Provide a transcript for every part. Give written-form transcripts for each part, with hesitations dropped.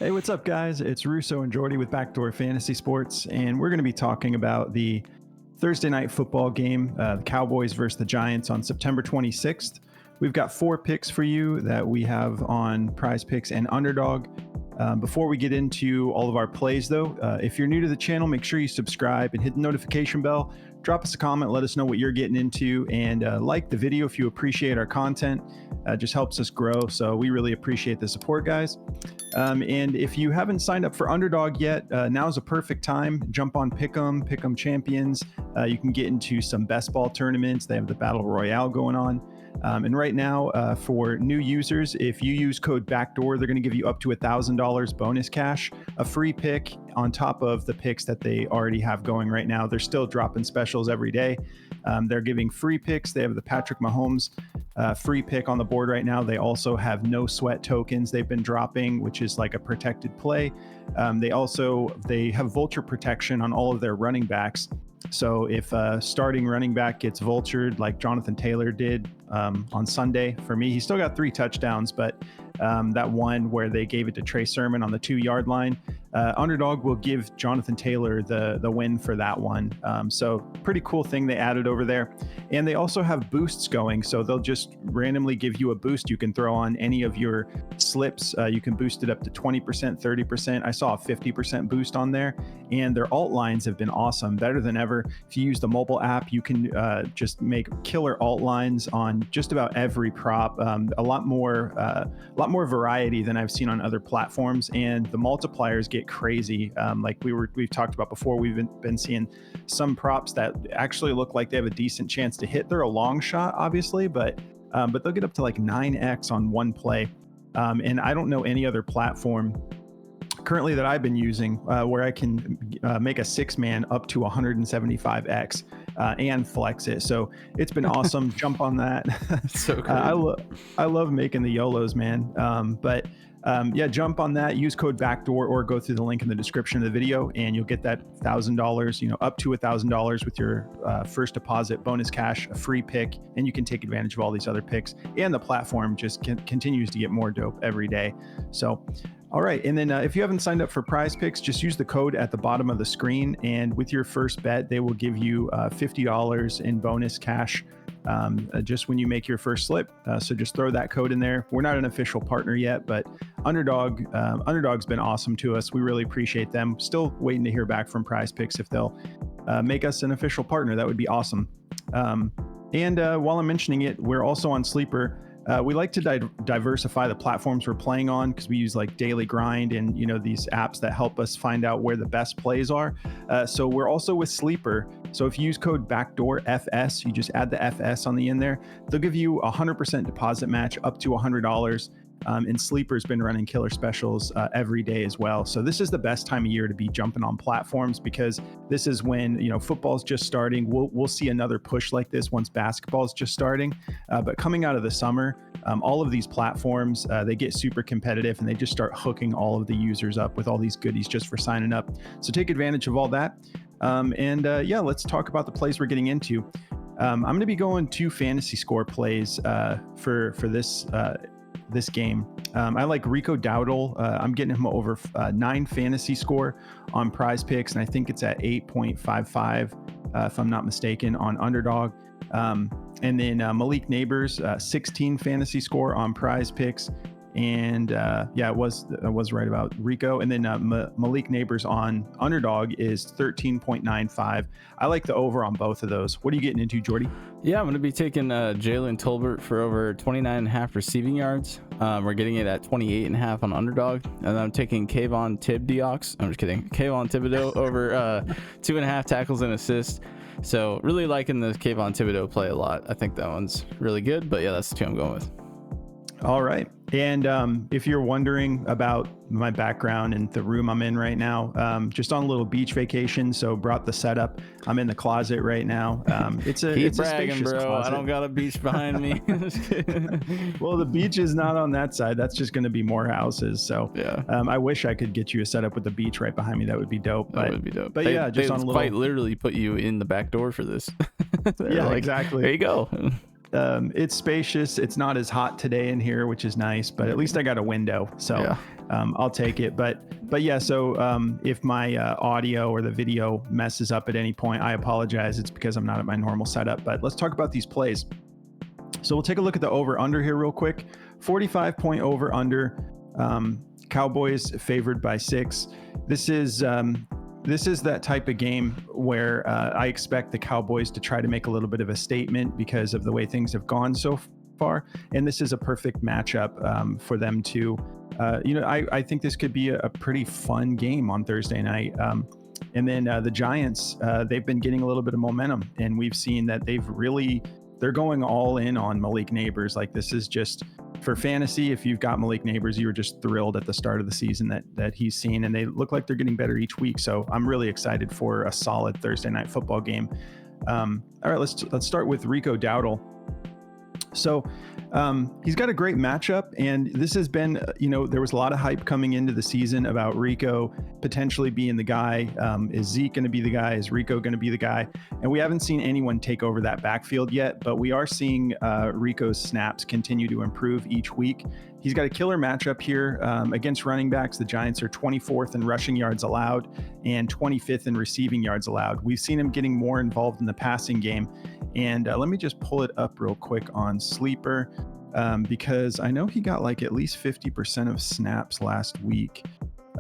Hey, what's up, guys? It's Russo and Jordy with Backdoor Fantasy Sports, and we're going to be talking about the Thursday night football game, the Cowboys versus the Giants on September 26th. We've got 4 picks for you that we have on Prize Picks and Underdog. Before we get into all of our plays, though, if you're new to the channel, make sure you subscribe and hit the notification bell. Drop us a comment, let us know what you're getting into, and like the video if you appreciate our content. Just helps us grow, so we really appreciate the support, guys. And if you haven't signed up for Underdog yet, now's a perfect time. Jump on Pick'em Champions. You can get into some best ball tournaments. They have the Battle Royale going on. And right now, for new users, if you use code BACKDOOR, they're going to give you up to $1,000 bonus cash, a free pick on top of the picks that they already have going right now. They're still dropping specials every day. They're giving free picks. They have the Patrick Mahomes free pick on the board right now. They also have no sweat tokens they've been dropping, which is like a protected play. They have vulture protection on all of their running backs. So if a starting running back gets vultured like Jonathan Taylor did on Sunday, for me, he still got 3 touchdowns, but that one where they gave it to Trey Sermon on the 2-yard line, Underdog will give Jonathan Taylor the win for that one. So pretty cool thing they added over there. And they also have boosts going. So they'll just randomly give you a boost you can throw on any of your slips. You can boost it up to 20%, 30%. I saw a 50% boost on there. And their alt lines have been awesome, better than ever. If you use the mobile app, you can just make killer alt lines on just about every prop. A lot more variety than I've seen on other platforms, and the multipliers get crazy. Like we've talked about before, we've been seeing some props that actually look like they have a decent chance to hit. They're a long shot, obviously, but they'll get up to like 9x on one play. And I don't know any other platform currently that I've been using where I can make a 6-man up to 175x and flex it. So it's been awesome. Jump on that. So cool. I love making the YOLOs, man. Yeah, jump on that. Use code BACKDOOR or go through the link in the description of the video, and you'll get that $1,000, up to $1,000 with your first deposit, bonus cash, a free pick, and you can take advantage of all these other picks. And the platform just continues to get more dope every day. So, all right. And then if you haven't signed up for Prize Picks, just use the code at the bottom of the screen. And with your first bet, they will give you $50 in bonus cash just when you make your first slip. So just throw that code in there. We're not an official partner yet, but Underdog's been awesome to us. We really appreciate them. Still waiting to hear back from Prize Picks if they'll make us an official partner. That would be awesome. And while I'm mentioning it, we're also on Sleeper. We like to diversify the platforms we're playing on because we use like Daily Grind and these apps that help us find out where the best plays are. So we're also with Sleeper. So if you use code BACKDOORFS, you just add the FS on the end there. They'll give you a 100% deposit match up to $100. And Sleeper's been running killer specials every day as well. So this is the best time of year to be jumping on platforms because this is when football's just starting. We'll see another push like this once basketball's just starting. But coming out of the summer, all of these platforms they get super competitive and they just start hooking all of the users up with all these goodies just for signing up. So take advantage of all that. Yeah, let's talk about the plays we're getting into. I'm going to be going 2 fantasy score plays for this game. I like Rico Dowdle. I'm getting him over 9 fantasy score on Prize Picks, and I think it's at 8.55 if I'm not mistaken on Underdog. And then Malik Neighbors, 16 fantasy score on Prize Picks. And yeah, I was right about Rico. And then Malik Neighbors on Underdog is 13.95. I like the over on both of those. What are you getting into, Jordy? Yeah, I'm going to be taking Jaylen Tolbert for over 29.5 receiving yards. We're getting it at 28.5 on Underdog. And then I'm taking Kayvon Thibodeau over 2.5 tackles and assists. So really liking the Kayvon Thibodeau play a lot. I think that one's really good. But yeah, that's the 2 I'm going with. All right. And if you're wondering about my background and the room I'm in right now, just on a little beach vacation, so brought the setup. I'm in the closet right now. It's a spacious bro. closet. I don't got a beach behind me. Well, the beach is not on that side. That's just going to be more houses. So yeah, I wish I could get you a setup with the beach right behind me. That would be dope. That would be dope. But yeah, just on a little. Quite literally put you in the back door for this. Yeah, like, exactly. There you go. It's spacious. It's not as hot today in here, which is nice, but at least I got a window, so Yeah. I'll take it. But yeah, so if my audio or the video messes up at any point, I apologize. It's because I'm not at my normal setup. But let's talk about these plays. So we'll take a look at the over-under here real quick. 45-point over-under. Cowboys favored by 6. This is that type of game where I expect the Cowboys to try to make a little bit of a statement because of the way things have gone so far. And this is a perfect matchup for them to, I think this could be a pretty fun game on Thursday night. And then the Giants, they've been getting a little bit of momentum, and we've seen that they're going all in on Malik Neighbors. Like, this is just for fantasy. If you've got Malik Neighbors, you were just thrilled at the start of the season that he's seen, and they look like they're getting better each week. So I'm really excited for a solid Thursday night football game. All right, let's start with Rico Dowdle. So he's got a great matchup, and this has been, there was a lot of hype coming into the season about Rico potentially being the guy. Is Zeke going to be the guy? Is Rico going to be the guy? And we haven't seen anyone take over that backfield yet, but we are seeing Rico's snaps continue to improve each week. He's got a killer matchup here against running backs. The Giants are 24th in rushing yards allowed and 25th in receiving yards allowed. We've seen him getting more involved in the passing game. And let me just pull it up real quick on Sleeper because I know he got like at least 50% of snaps last week.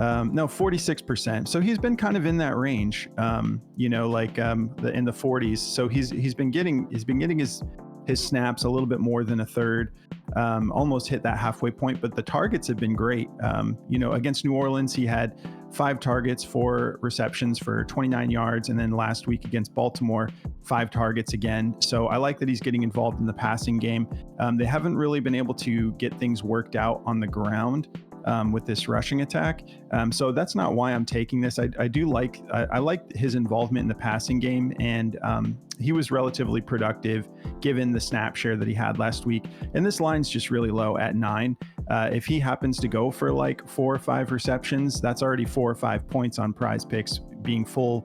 No, 46%. So he's been kind of in that range, in the 40s. So he's been getting his snaps a little bit more than a third. Almost hit that halfway point, but the targets have been great. Against New Orleans, he had 5 targets, 4 receptions for 29 yards. And then last week against Baltimore, 5 targets again. So I like that he's getting involved in the passing game. They haven't really been able to get things worked out on the ground with this rushing attack. So that's not why I'm taking this. I like his involvement in the passing game, and he was relatively productive given the snap share that he had last week. And this line's just really low at 9. If he happens to go for like 4 or 5 receptions, that's already 4 or 5 points on Prize Picks being full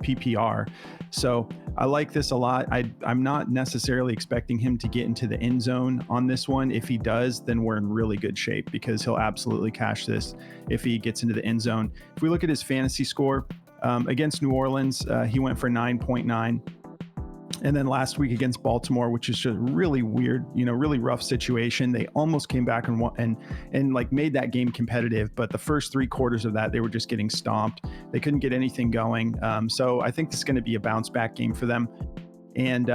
PPR. So I like this a lot. I'm not necessarily expecting him to get into the end zone on this one. If he does, then we're in really good shape because he'll absolutely cash this if he gets into the end zone. If we look at his fantasy score against New Orleans, he went for 9.9. And then last week against Baltimore, which is just really weird, really rough situation. They almost came back and like made that game competitive. But the first 3 quarters of that, they were just getting stomped. They couldn't get anything going. So I think this is going to be a bounce back game for them. And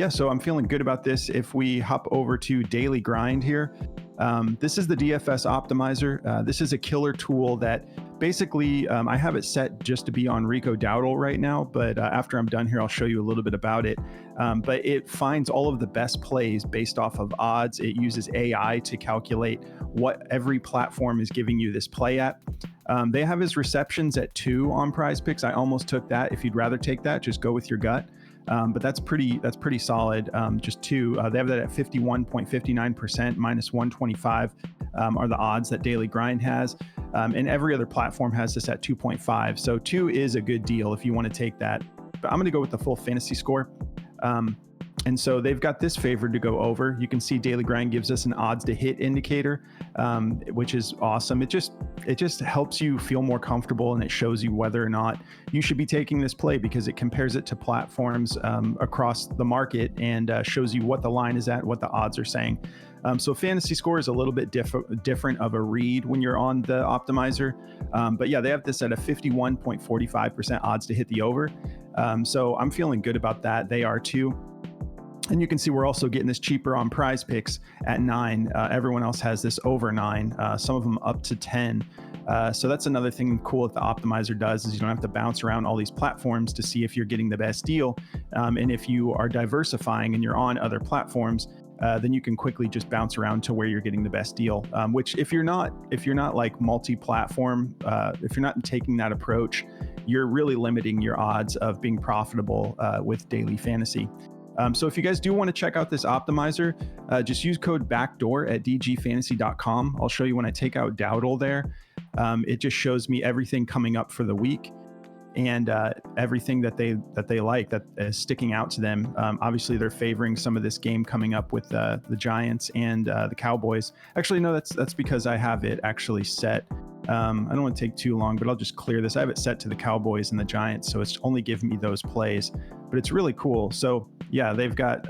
so I'm feeling good about this. If we hop over to Daily Grind here, this is the DFS optimizer. This is a killer tool that basically I have it set just to be on Rico Dowdle right now, but after I'm done here, I'll show you a little bit about it. But it finds all of the best plays based off of odds. It uses AI to calculate what every platform is giving you this play at. They have his receptions at 2 on Prize Picks. I almost took that. If you'd rather take that, just go with your gut. But that's pretty solid. Just 2. They have that at 51.59%, minus 125 are the odds that Daily Grind has. And every other platform has this at 2.5. So 2 is a good deal if you want to take that. But I'm going to go with the full fantasy score. And so they've got this favored to go over. You can see Daily Grind gives us an odds to hit indicator, which is awesome. It just helps you feel more comfortable, and it shows you whether or not you should be taking this play because it compares it to platforms across the market and shows you what the line is at, what the odds are saying. So fantasy score is a little bit different of a read when you're on the optimizer. But yeah, they have this at a 51.45% odds to hit the over. So I'm feeling good about that. They are too. And you can see we're also getting this cheaper on Prize Picks at 9. Everyone else has this over 9, some of them up to 10. So that's another thing cool that the optimizer does is you don't have to bounce around all these platforms to see if you're getting the best deal. And if you are diversifying and you're on other platforms, then you can quickly just bounce around to where you're getting the best deal. Which if you're not like multi-platform, if you're not taking that approach, you're really limiting your odds of being profitable with daily fantasy. So if you guys do want to check out this optimizer, just use code BACKDOOR at dgfantasy.com. I'll show you when I take out Dowdle there. It just shows me everything coming up for the week. and everything that they like that is sticking out to them. Obviously, they're favoring some of this game coming up with the Giants and the Cowboys. Actually, no, that's because I have it actually set. I don't want to take too long, but I'll just clear this. I have it set to the Cowboys and the Giants, so it's only giving me those plays, but it's really cool. So yeah, they've got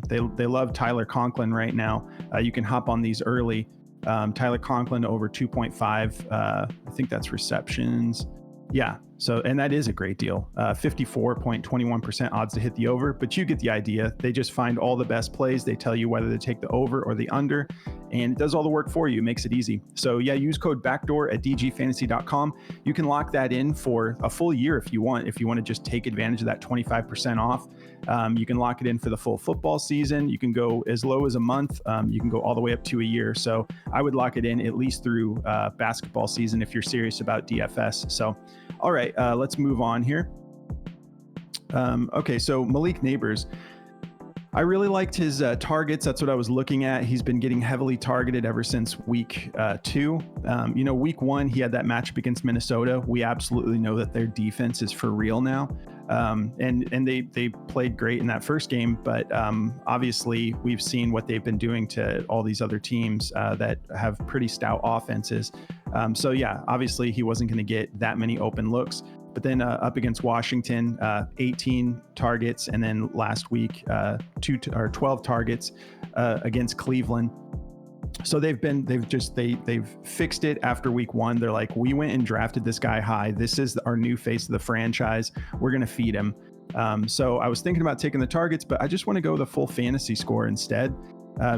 they love Tyler Conklin right now. You can hop on these early. Tyler Conklin over 2.5. I think that's receptions. Yeah. So, and that is a great deal. 54.21% odds to hit the over, but you get the idea. They just find all the best plays. They tell you whether to take the over or the under, and it does all the work for you. It makes it easy. So yeah, use code BACKDOOR at dgfantasy.com. You can lock that in for a full year if you want. If you want to just take advantage of that 25% off, you can lock it in for the full football season. You can go as low as a month. You can go all the way up to a year. So I would lock it in at least through basketball season if you're serious about DFS. So, all right, let's move on here. Okay, so Malik Neighbors. I really liked his targets. That's what I was looking at. He's been getting heavily targeted ever since week 2. Week 1, he had that matchup against Minnesota. We absolutely know that their defense is for real now. And they played great in that first game, but obviously we've seen what they've been doing to all these other teams that have pretty stout offenses. So yeah, obviously he wasn't going to get that many open looks. But then up against Washington, 18 targets, and then last week 12 targets against Cleveland. So they've fixed it after week 1. They're like, we went and drafted this guy high. This is our new face of the franchise. We're going to feed him. So I was thinking about taking the targets, but I just want to go the full fantasy score instead.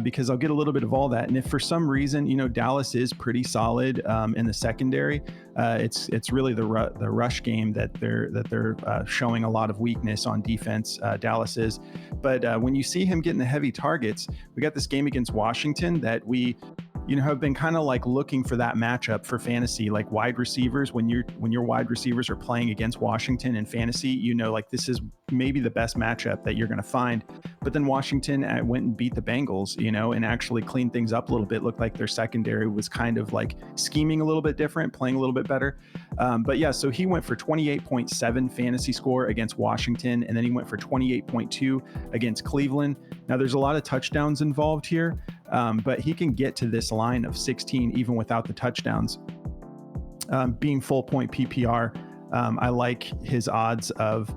Because I'll get a little bit of all that. And if for some reason, Dallas is pretty solid in the secondary, it's really the rush game that they're showing a lot of weakness on defense. Dallas is, but when you see him getting the heavy targets, we got this game against Washington that we have been kind of like looking for that matchup for fantasy, like wide receivers. When your wide receivers are playing against Washington in fantasy, like this is maybe the best matchup that you're going to find. But then Washington went and beat the Bengals, and actually cleaned things up a little bit. Looked like their secondary was kind of like scheming a little bit different, playing a little bit better. But yeah, so he went for 28.7 fantasy score against Washington, and then he went for 28.2 against Cleveland. Now there's a lot of touchdowns involved here. But he can get to this line of 16 even without the touchdowns. Being full point PPR, I like his odds of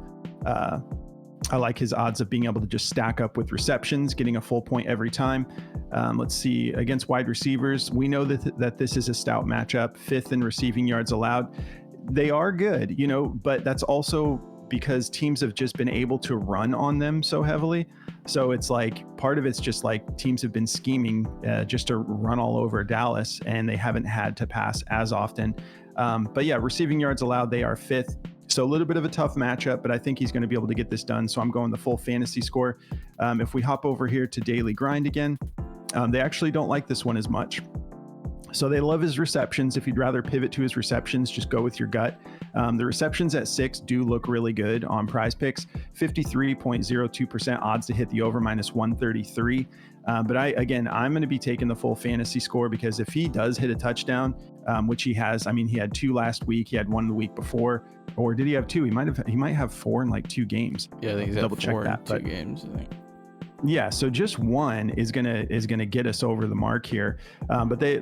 being able to just stack up with receptions, getting a full point every time. Let's see, against wide receivers, we know that this is a stout matchup, 5th in receiving yards allowed. They are good, but that's also because teams have just been able to run on them so heavily. So it's like part of it's just like teams have been scheming just to run all over Dallas, and they haven't had to pass as often. But yeah, receiving yards allowed, they are 5th. So a little bit of a tough matchup, but I think he's going to be able to get this done. So I'm going the full fantasy score. If we hop over here to Daily Grind again, they actually don't like this one as much. So they love his receptions. If you'd rather pivot to his receptions, just go with your gut. The receptions at 6 do look really good on Prize Picks. 53.02% odds to hit the over, -133. But I'm going to be taking the full fantasy score, because if he does hit a touchdown, which he has, he had 2 last week, he had 1 the week before, or did he have 2? He might have 4 in like 2 games. Yeah, I think he's double check that. 2 games, I think. Yeah, so just 1 is gonna get us over the mark here, but the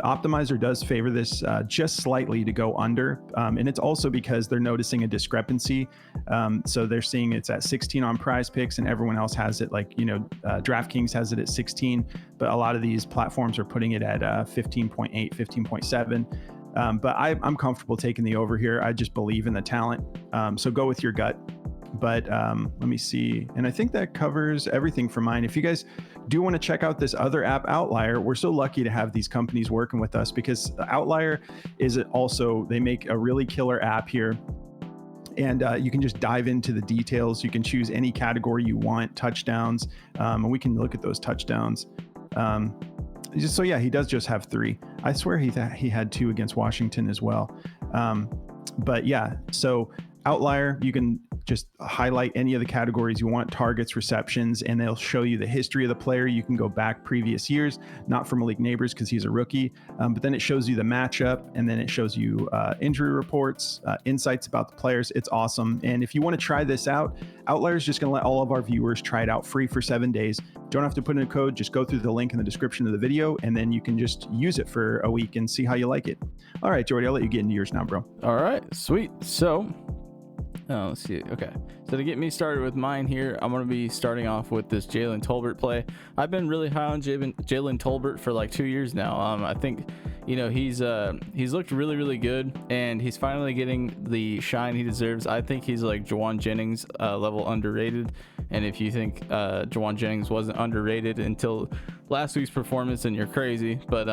optimizer does favor this just slightly to go under, and it's also because they're noticing a discrepancy. So they're seeing it's at 16 on Prize Picks, and everyone else has it DraftKings has it at 16, but a lot of these platforms are putting it at 15.8, 15.7. But I'm comfortable taking the over here. I just believe in the talent. So go with your gut. But let me see. And I think that covers everything for mine. If you guys do want to check out this other app, Outlier, we're so lucky to have these companies working with us, because Outlier is also, they make a really killer app here. And you can just dive into the details. You can choose any category you want, touchdowns, and we can look at those touchdowns. So yeah, he does just have 3. I swear he had 2 against Washington as well. But yeah, so Outlier, you can just highlight any of the categories you want, targets, receptions, and they'll show you the history of the player. You can go back previous years, not for Malik Neighbors because he's a rookie, but then it shows you the matchup, and then it shows you injury reports, insights about the players. It's awesome. And if you want to try this out, Outlier is just going to let all of our viewers try it out free for 7 days. Don't have to put in a code, just go through the link in the description of the video, and then you can just use it for a week and see how you like it. All right, Jordy, I'll let you get into yours now, bro. All right, sweet. So let's see. Okay, so to get me started with mine here, I'm going to be starting off with this Jaylen Tolbert play. I've been really high on Jaylen Tolbert for like 2 years now. I think, you know, he's looked really, really good, and he's finally getting the shine he deserves. I think he's like Juwan Jennings level underrated, and if you think Juwan Jennings wasn't underrated until last week's performance, then you're crazy. But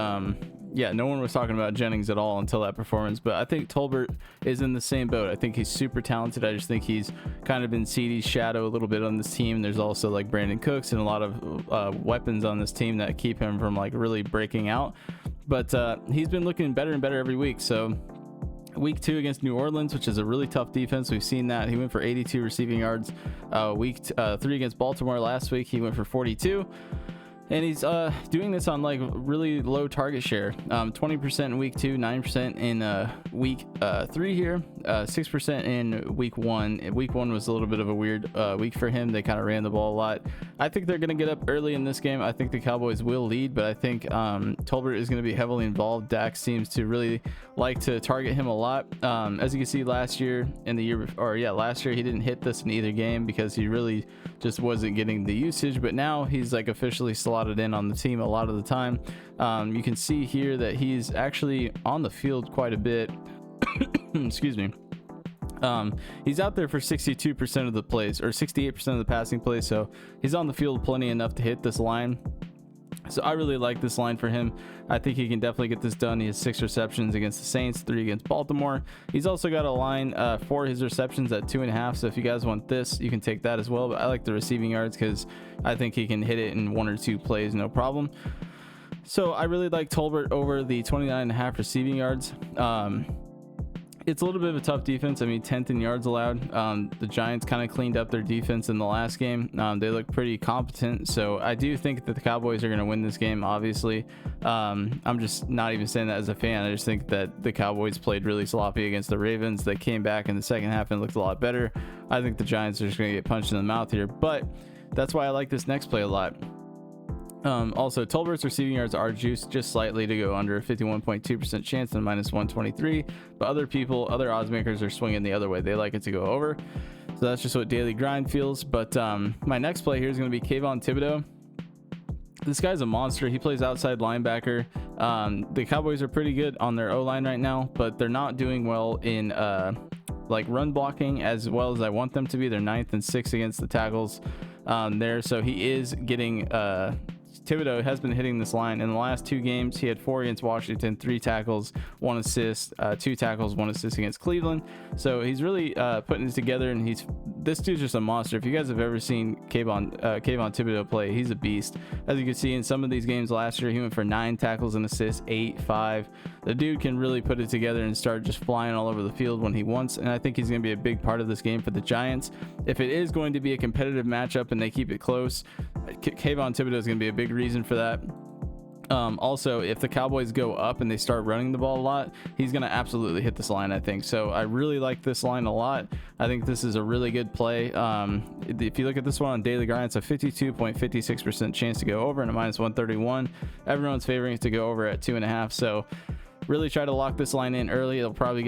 yeah, no one was talking about Jennings at all until that performance. But I think Tolbert is in the same boat. I think he's super talented. I just think he's kind of in CD's shadow a little bit on this team. There's also like Brandon Cooks and a lot of weapons on this team that keep him from like really breaking out. But he's been looking better and better every week. So week 2 against New Orleans, which is a really tough defense, we've seen that. He went for 82 receiving yards. Week 3 against Baltimore last week, he went for 42. And he's doing this on like really low target share, 20% in week 2, 9% in week 3 here, 6% in week 1. Week 1 was a little bit of a weird week for him. They kind of ran the ball a lot. I think they're going to get up early in this game. I think the Cowboys will lead, but I think Tolbert is going to be heavily involved. Dak seems to really like to target him a lot. As you can see last year and the year before, last year he didn't hit this in either game because he really just wasn't getting the usage, but now he's like officially slotted in on the team a lot of the time. You can see here that he's actually on the field quite a bit. Excuse me. He's out there for 62% of the plays, or 68% of the passing plays, so he's on the field plenty enough to hit this line. So I really like this line for him. I think he can definitely get this done. He has 6 receptions against the Saints, 3 against Baltimore. He's also got a line for his receptions at 2.5. So if you guys want this, you can take that as well. But I like the receiving yards because I think he can hit it in 1 or 2 plays, no problem. So I really like Tolbert over the 29.5 receiving yards. It's a little bit of a tough defense. I mean, 10th in yards allowed. The Giants kind of cleaned up their defense in the last game. They look pretty competent. So I do think that the Cowboys are going to win this game, obviously. I'm just not even saying that as a fan. I just think that the Cowboys played really sloppy against the Ravens. They came back in the second half and looked a lot better. I think the Giants are just going to get punched in the mouth here. But that's why I like this next play a lot. Also, Tolbert's receiving yards are juiced just slightly to go under, 51.2% chance and -123, but other odds makers are swinging the other way. They like it to go over, so that's just what Daily Grind feels. But my next play here is going to be Kayvon Thibodeaux. This guy's a monster. He plays outside linebacker. The Cowboys are pretty good on their O-line right now, but they're not doing well in like run blocking as well as I want them to be. They're 9th and 6th against the tackles there, so he is getting Thibodeaux has been hitting this line. In the last 2 games, he had 4 against Washington, 3 tackles, 1 assist, 2 tackles, 1 assist against Cleveland. So he's really putting this together, and this dude's just a monster. If you guys have ever seen Kayvon Thibodeaux play, he's a beast. As you can see in some of these games last year, he went for 9 tackles and assists, 8, 5. The dude can really put it together and start just flying all over the field when he wants, and I think he's going to be a big part of this game for the Giants. If it is going to be a competitive matchup and they keep it close, Kayvon Thibodeaux is going to be a big reason for that. Also, if the Cowboys go up and they start running the ball a lot, he's going to absolutely hit this line, I think. So I really like this line a lot. I think this is a really good play. If you look at this one on Daily Grind, it's a 52.56% chance to go over and a -131. Everyone's favoring it to go over at 2.5. So really try to lock this line in early. It'll probably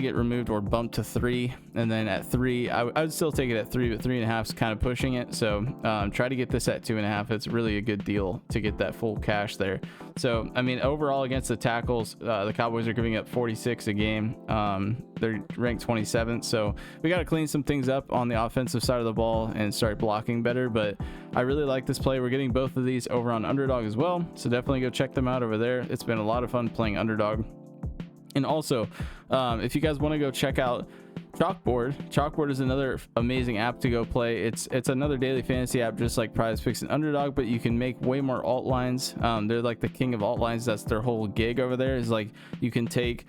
get removed or bumped to 3, and then at 3 I would still take it at 3, but 3.5 is kind of pushing it. So try to get this at 2.5. It's really a good deal to get that full cash there. So I mean, overall against the tackles, the Cowboys are giving up 46 a game. They're ranked 27th, so we got to clean some things up on the offensive side of the ball and start blocking better. But I really like this play. We're getting both of these over on Underdog as well, so definitely go check them out over there. It's been a lot of fun playing Underdog. And also, if you guys want to go check out CHALKBOARD is another amazing app to go play. It's another daily fantasy app just like Prize Picks and Underdog, but you can make way more alt lines. They're like the king of alt lines. That's their whole gig over there, is like you can take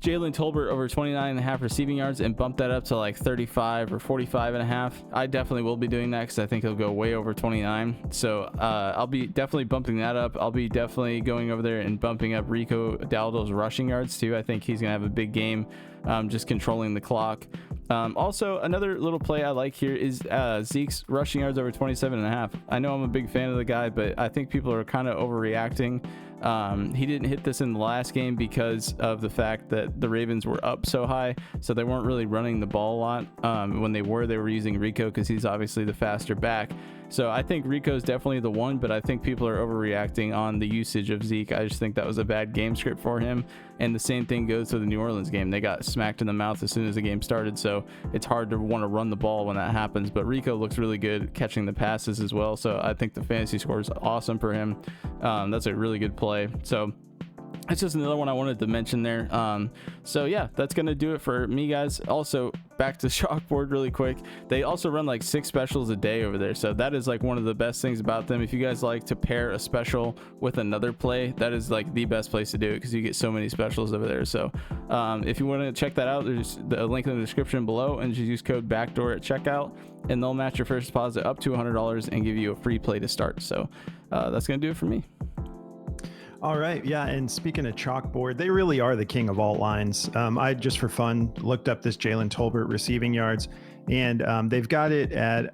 Jaylen Tolbert over 29.5 receiving yards and bump that up to like 35 or 45.5. I definitely will be doing that because I think he'll go way over 29. So I'll be definitely bumping that up. I'll be definitely going over there and bumping up Rico Dowdle's rushing yards too. I think he's gonna have a big game, just controlling the clock. Also, another little play I like here is Zeke's rushing yards over 27.5. I know I'm a big fan of the guy, but I think people are kind of overreacting. He didn't hit this in the last game because of the fact that the Ravens were up so high, so they weren't really running the ball a lot. When they were using Rico because he's obviously the faster back. So I think Rico's definitely the one, but I think people are overreacting on the usage of Zeke. I just think that was a bad game script for him. And the same thing goes to the New Orleans game. They got smacked in the mouth as soon as the game started, so it's hard to want to run the ball when that happens. But Rico looks really good catching the passes as well, so I think the fantasy score is awesome for him. That's a really good play. So it's just another one I wanted to mention there. So yeah, that's gonna do it for me, guys. Also, back to Chalkboard really quick, they also run like 6 specials a day over there, so that is like one of the best things about them. If you guys like to pair a special with another play, that is like the best place to do it because you get so many specials over there. So if you want to check that out, there's the link in the description below, and just use code backdoor at checkout and they'll match your first deposit up to $100 and give you a free play to start. So that's gonna do it for me. All right. Yeah. And speaking of Chalkboard, they really are the king of alt lines. I just for fun looked up this Jaylen Tolbert receiving yards, and they've got it at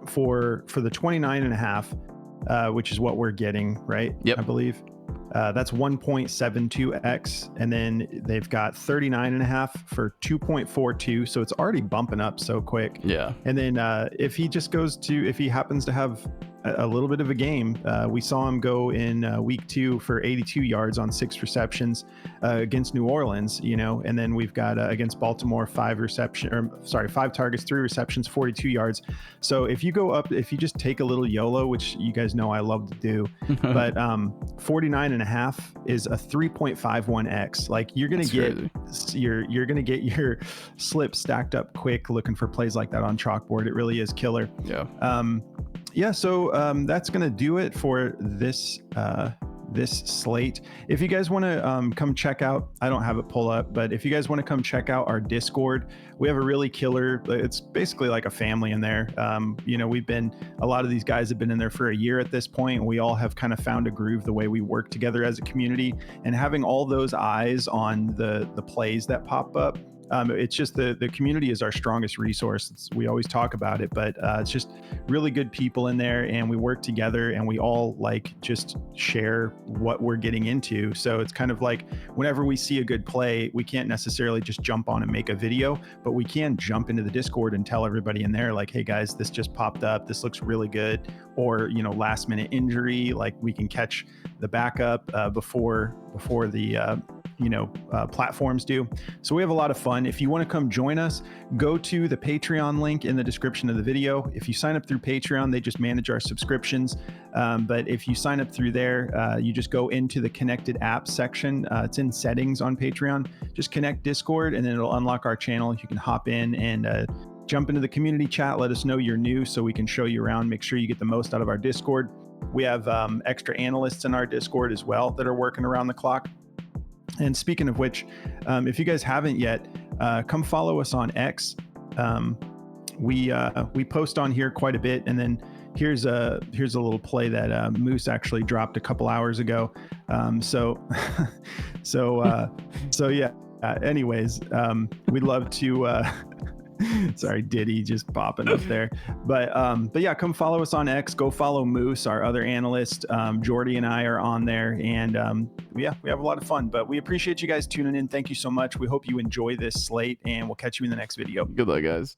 for the 29.5, which is what we're getting, right? Yep. I believe that's 1.72x, and then they've got 39.5 for 2.42. So it's already bumping up so quick. Yeah. And then if he happens to have a little bit of a game, we saw him go in week 2 for 82 yards on 6 receptions against New Orleans, and then we've got against Baltimore 5 targets, 3 receptions, 42 yards. So if you just take a little YOLO, which you guys know I love to do, but 49.5 is a 3.51x. Like you're gonna get your slip stacked up quick looking for plays like that on Chalkboard. It really is killer. Yeah. So that's going to do it for this slate. If you guys want to come check out, I don't have it pull up, but if you guys want to come check out our Discord, we have a really killer, it's basically like a family in there. A lot of these guys have been in there for a year at this point, and we all have kind of found a groove the way we work together as a community, and having all those eyes on the plays that pop up. It's just the community is our strongest resource. We always talk about it, but it's just really good people in there, and we work together, and we all just share what we're getting into. So it's kind of like whenever we see a good play, we can't necessarily just jump on and make a video, but we can jump into the Discord and tell everybody in there, like, hey guys, this just popped up. This looks really good. Or, last minute injury, like we can catch the backup before the platforms do. So we have a lot of fun. If you want to come join us, go to the Patreon link in the description of the video. If you sign up through Patreon, they just manage our subscriptions. But if you sign up through there, you just go into the connected apps section. It's in settings on Patreon. Just connect Discord, and then it'll unlock our channel. You can hop in and jump into the community chat. Let us know you're new so we can show you around. Make sure you get the most out of our Discord. We have extra analysts in our Discord as well that are working around the clock. And speaking of which, if you guys haven't yet, come follow us on X. We post on here quite a bit, and then here's a little play that Moose actually dropped a couple hours ago. So yeah. Anyways, we'd love to. Sorry, Diddy just popping up there. But yeah, come follow us on X. Go follow Moose, our other analyst. Jordy and I are on there, and yeah, we have a lot of fun. But we appreciate you guys tuning in. Thank you so much. We hope you enjoy this slate, and we'll catch you in the next video. Good luck, guys.